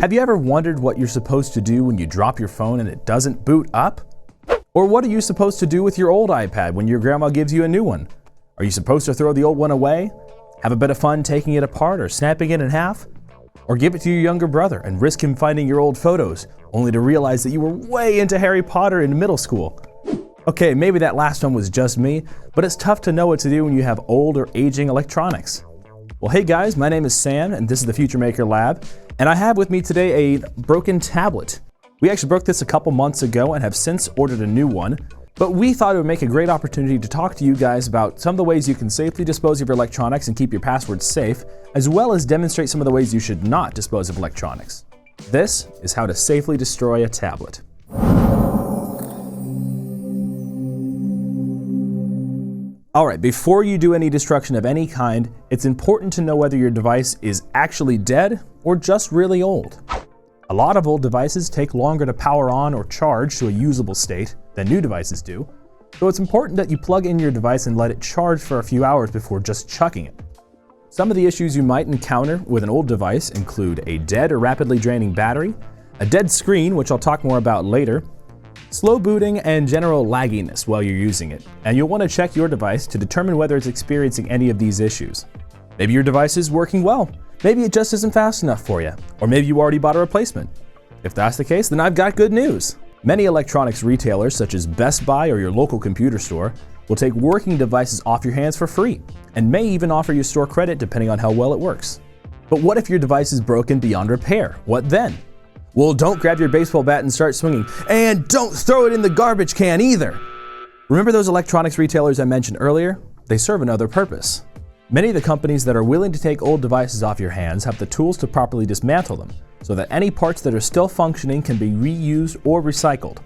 Have you ever wondered what you're supposed to do when you drop your phone and it doesn't boot up? Or what are you supposed to do with your old iPad when your grandma gives you a new one? Are you supposed to throw the old one away? Have a bit of fun taking it apart or snapping it in half? Or give it to your younger brother and risk him finding your old photos, only to realize that you were way into Harry Potter in middle school? Okay, maybe that last one was just me, but it's tough to know what to do when you have old or aging electronics. Well, hey guys, my name is Sam, and this is the FutureMaker Lab, and I have with me today a broken tablet. We actually broke this a couple months ago and have since ordered a new one, but we thought it would make a great opportunity to talk to you guys about some of the ways you can safely dispose of your electronics and keep your passwords safe, as well as demonstrate some of the ways you should not dispose of electronics. This is how to safely destroy a tablet. Alright, before you do any destruction of any kind, it's important to know whether your device is actually dead or just really old. A lot of old devices take longer to power on or charge to a usable state than new devices do, so it's important that you plug in your device and let it charge for a few hours before just chucking it. Some of the issues you might encounter with an old device include a dead or rapidly draining battery, a dead screen, which I'll talk more about later, slow booting, and general lagginess while you're using it, and you'll want to check your device to determine whether it's experiencing any of these issues. Maybe your device is working well, maybe it just isn't fast enough for you, or maybe you already bought a replacement. If that's the case, then I've got good news. Many electronics retailers, such as Best Buy or your local computer store, will take working devices off your hands for free, and may even offer you store credit depending on how well it works. But what if your device is broken beyond repair? What then? Well, don't grab your baseball bat and start swinging, and don't throw it in the garbage can either. Remember those electronics retailers I mentioned earlier? They serve another purpose. Many of the companies that are willing to take old devices off your hands have the tools to properly dismantle them, so that any parts that are still functioning can be reused or recycled.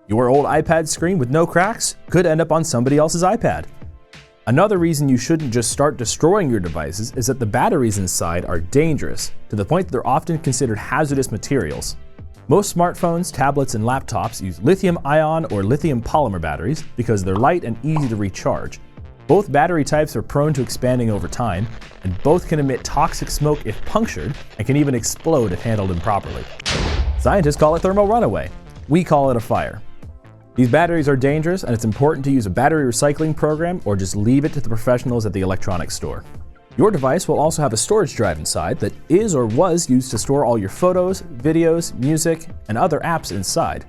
Your old iPad screen with no cracks could end up on somebody else's iPad. Another reason you shouldn't just start destroying your devices is that the batteries inside are dangerous, to the point that they're often considered hazardous materials. Most smartphones, tablets, and laptops use lithium-ion or lithium polymer batteries because they're light and easy to recharge. Both battery types are prone to expanding over time, and both can emit toxic smoke if punctured, and can even explode if handled improperly. Scientists call it thermal runaway. We call it a fire. These batteries are dangerous, and it's important to use a battery recycling program or just leave it to the professionals at the electronics store. Your device will also have a storage drive inside that is or was used to store all your photos, videos, music, and other apps inside.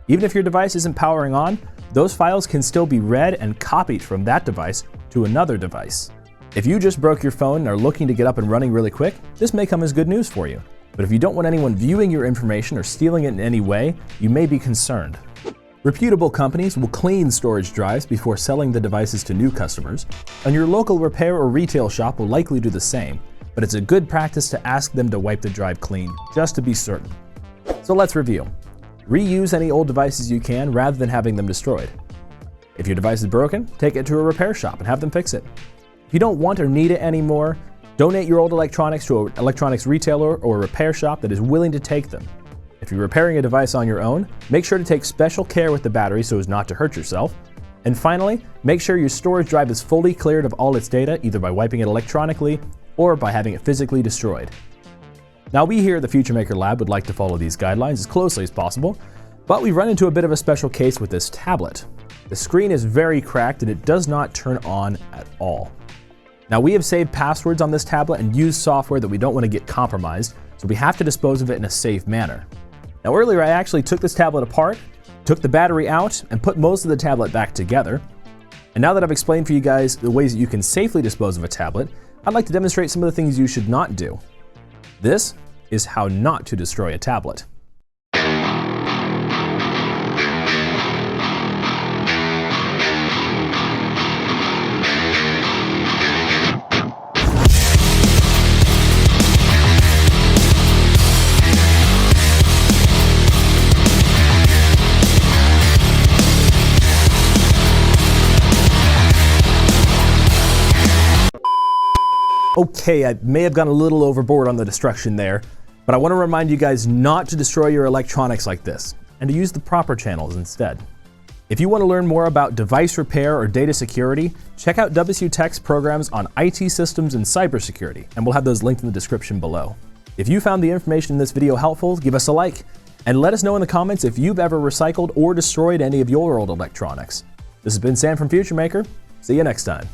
Even if your device isn't powering on, those files can still be read and copied from that device to another device. If you just broke your phone and are looking to get up and running really quick, this may come as good news for you. But if you don't want anyone viewing your information or stealing it in any way, you may be concerned. Reputable companies will clean storage drives before selling the devices to new customers, and your local repair or retail shop will likely do the same, but it's a good practice to ask them to wipe the drive clean, just to be certain. So let's review. Reuse any old devices you can rather than having them destroyed. If your device is broken, take it to a repair shop and have them fix it. If you don't want or need it anymore, donate your old electronics to an electronics retailer or a repair shop that is willing to take them. If you're repairing a device on your own, make sure to take special care with the battery so as not to hurt yourself. And finally, make sure your storage drive is fully cleared of all its data, either by wiping it electronically or by having it physically destroyed. Now, we here at the FutureMaker Lab would like to follow these guidelines as closely as possible, but we've run into a bit of a special case with this tablet. The screen is very cracked and it does not turn on at all. Now, we have saved passwords on this tablet and used software that we don't want to get compromised, so we have to dispose of it in a safe manner. Now, earlier I actually took this tablet apart, took the battery out, and put most of the tablet back together. And now that I've explained for you guys the ways that you can safely dispose of a tablet, I'd like to demonstrate some of the things you should not do. This is how not to destroy a tablet. Okay, I may have gone a little overboard on the destruction there, but I want to remind you guys not to destroy your electronics like this, and to use the proper channels instead. If you want to learn more about device repair or data security, check out WSU Tech's programs on IT systems and cybersecurity, and we'll have those linked in the description below. If you found the information in this video helpful, give us a like, and let us know in the comments if you've ever recycled or destroyed any of your old electronics. This has been Sam from FutureMaker. See you next time.